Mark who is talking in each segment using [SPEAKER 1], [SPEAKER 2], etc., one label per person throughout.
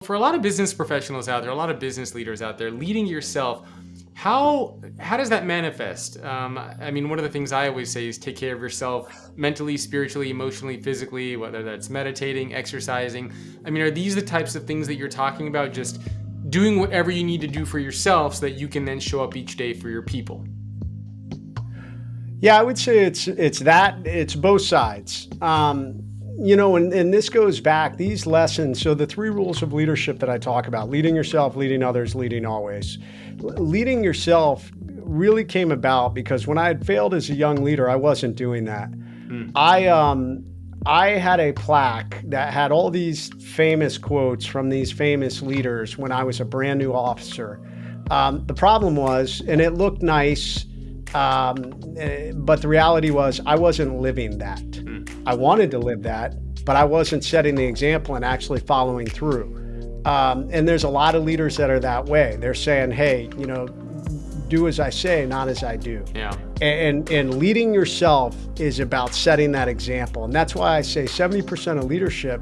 [SPEAKER 1] For a lot of business professionals out there, a lot of business leaders out there, leading yourself, how does that manifest? I mean, one of the things I always say is take care of yourself mentally, spiritually, emotionally, physically, whether that's meditating, exercising. I mean, are these the types of things that you're talking about? Just doing whatever you need to do for yourself so that you can then show up each day for your people?
[SPEAKER 2] Yeah, I would say it's both sides. And this goes back, these lessons. So the 3 rules of leadership that I talk about: leading yourself, leading others, leading always. Leading yourself really came about because when I had failed as a young leader, I wasn't doing that. I had a plaque that had all these famous quotes from these famous leaders when I was a brand new officer. The problem was, and it looked nice, but the reality was I wasn't living that. I wanted to live that, but I wasn't setting the example and actually following through. And there's a lot of leaders that are that way. They're saying, hey, do as I say, not as I do.
[SPEAKER 1] Yeah.
[SPEAKER 2] And leading yourself is about setting that example. And that's why I say 70% of leadership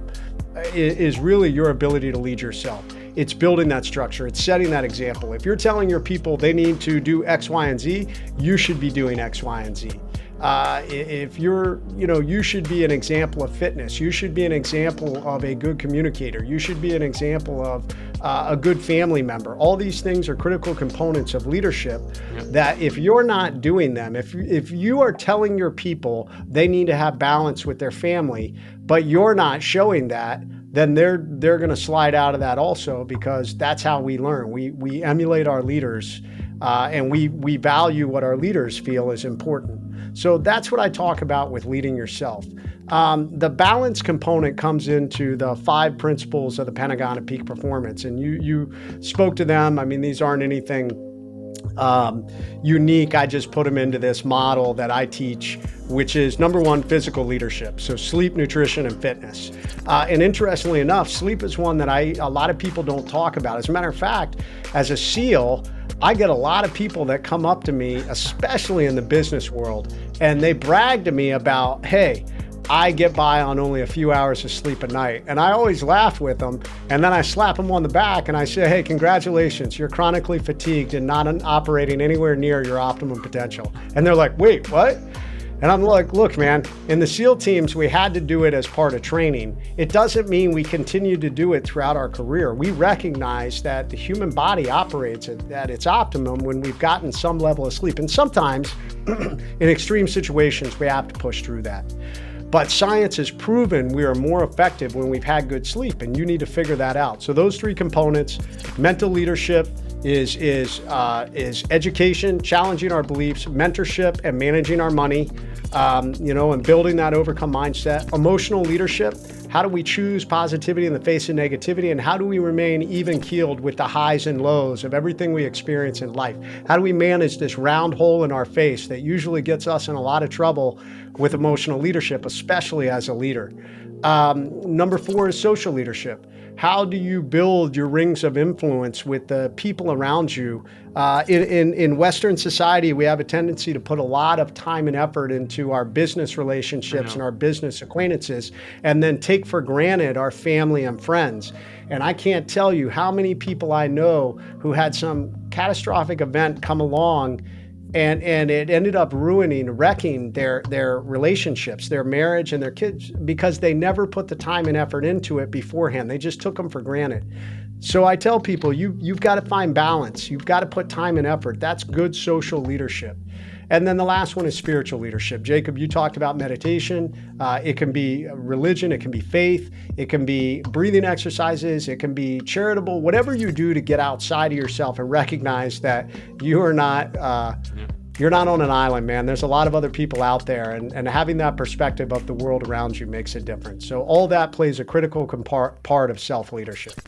[SPEAKER 2] is really your ability to lead yourself. It's building that structure. It's setting that example. If you're telling your people they need to do X, Y, and Z, you should be doing X, Y, and Z. If you should be an example of fitness. You should be an example of a good communicator. You should be an example of a good family member. All these things are critical components of leadership that if you're not doing them, if you are telling your people they need to have balance with their family, but you're not showing that, then they're going to slide out of that also, because that's how we learn. We emulate our leaders, and we value what our leaders feel is important. So that's what I talk about with leading yourself. The balance component comes into the 5 principles of the Pentagon of Peak Performance, and you spoke to them. I mean, these aren't anything unique. I just put them into this model that I teach, which is number 1, physical leadership. So sleep, nutrition, and fitness. And interestingly enough, sleep is one that a lot of people don't talk about. As a matter of fact, as a SEAL, I get a lot of people that come up to me, especially in the business world, and they brag to me about, hey, I get by on only a few hours of sleep a night. And I always laugh with them. And then I slap them on the back and I say, hey, congratulations. You're chronically fatigued and not operating anywhere near your optimum potential. And they're like, wait, what? And I'm like, look, man, in the SEAL teams, we had to do it as part of training. It doesn't mean we continue to do it throughout our career. We recognize that the human body operates at its optimum when we've gotten some level of sleep. And sometimes in extreme situations, we have to push through that. But science has proven we are more effective when we've had good sleep, and you need to figure that out. So those 3 components: mental leadership is education, challenging our beliefs; mentorship, and managing our money, and building that overcome mindset; emotional leadership, how do we choose positivity in the face of negativity, and how do we remain even keeled with the highs and lows of everything we experience in life? How do we manage this round hole in our face that usually gets us in a lot of trouble with emotional leadership, especially as a leader? Number 4 is social leadership. How do you build your rings of influence with the people around you? In Western society, we have a tendency to put a lot of time and effort into our business relationships and our business acquaintances, and then take for granted our family and friends. And I can't tell you how many people I know who had some catastrophic event come along, and it ended up wrecking their relationships, their marriage, and their kids, because they never put the time and effort into it beforehand. They just took them for granted. So I tell people, you've got to find balance. You've got to put time and effort. That's good social leadership. And then the last one is spiritual leadership. Jacob, you talked about meditation. It can be religion. It can be faith. It can be breathing exercises. It can be charitable. Whatever you do to get outside of yourself and recognize that you are not you're not on an island, man. There's a lot of other people out there, and having that perspective of the world around you makes a difference. So all that plays a critical part of self-leadership.